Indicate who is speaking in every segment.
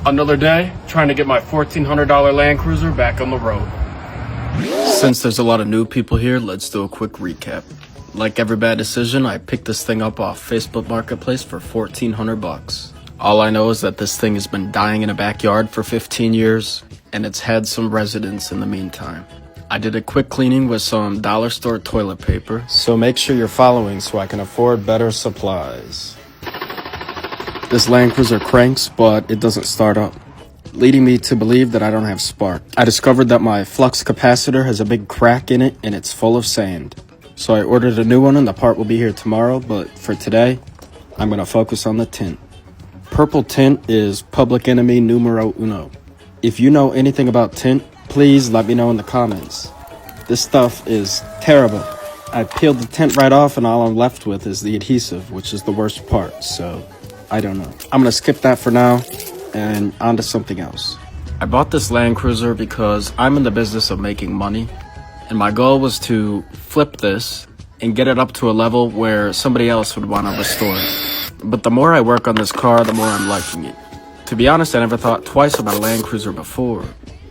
Speaker 1: Another day, trying to get my $1,400 LandCruiser back on the road. Since there's a lot of new people here, let's do a quick recap. Like every bad decision, I picked this thing up off Facebook Marketplace for $1,400. All I know is that this thing has been dying in a backyard for 15 years, and it's had some residents in the meantime. I did a quick cleaning with some dollar store toilet paper, so make sure you're following so I can afford better supplies. This LandCruiser cranks, but it doesn't start up, leading me to believe that I don't have spark. I discovered that my flux capacitor has a big crack in it and it's full of sand. So I ordered a new one and the part will be here tomorrow, but for today, I'm going to focus on the tint. Purple tint is public enemy numero uno. If you know anything about tint, please let me know in the comments. This stuff is terrible. I peeled the tint right off and all I'm left with is the adhesive, which is the worst part, so I don't know. I'm going to skip that for now and on to something else. I bought this LandCruiser because I'm in the business of making money, and my goal was to flip this and get it up to a level where somebody else would want to restore it. But the more I work on this car, the more I'm liking it. To be honest, I never thought twice about a LandCruiser before,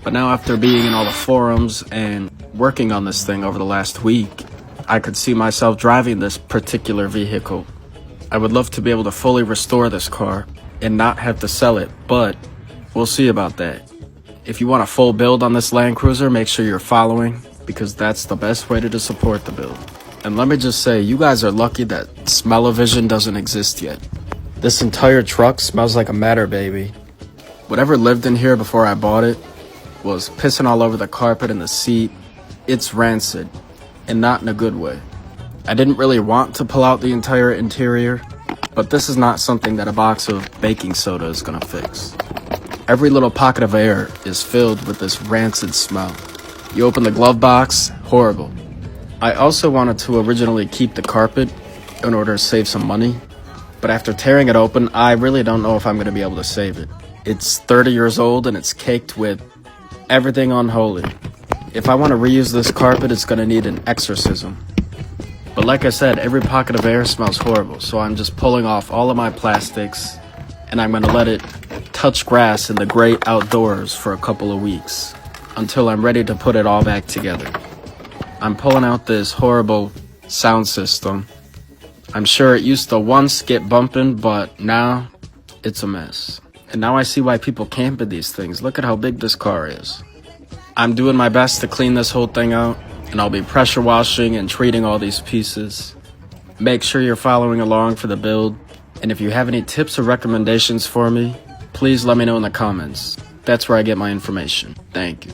Speaker 1: but now after being in all the forums and working on this thing over the last week, I could see myself driving this particular vehicle. I would love to be able to fully restore this car and not have to sell it, but we'll see about that. If you want a full build on this LandCruiser, make sure you're following, because that's the best way to support the build. And let me just say, you guys are lucky that smell-o-vision doesn't exist yet. This entire truck smells like a matter baby. Whatever lived in here before I bought it was pissing all over the carpet and the seat. It's rancid, and not in a good way. I didn't really want to pull out the entire interior, but this is not something that a box of baking soda is gonna fix. Every little pocket of air is filled with this rancid smell. You open the glove box, horrible. I also wanted to originally keep the carpet in order to save some money, but after tearing it open, I really don't know if I'm gonna be able to save it. It's 30 years old and it's caked with everything unholy. If I want to reuse this carpet, it's gonna need an exorcism. But like I said, every pocket of air smells horrible, so I'm just pulling off all of my plastics, and I'm gonna let it touch grass in the great outdoors for a couple of weeks, until I'm ready to put it all back together. I'm pulling out this horrible sound system. I'm sure it used to once get bumping, but now it's a mess. And now I see why people camp in these things. Look at how big this car is. I'm doing my best to clean this whole thing out, and I'll be pressure washing and treating all these pieces. Make sure you're following along for the build, and if you have any tips or recommendations for me, please let me know in the comments. That's where I get my information. Thank you.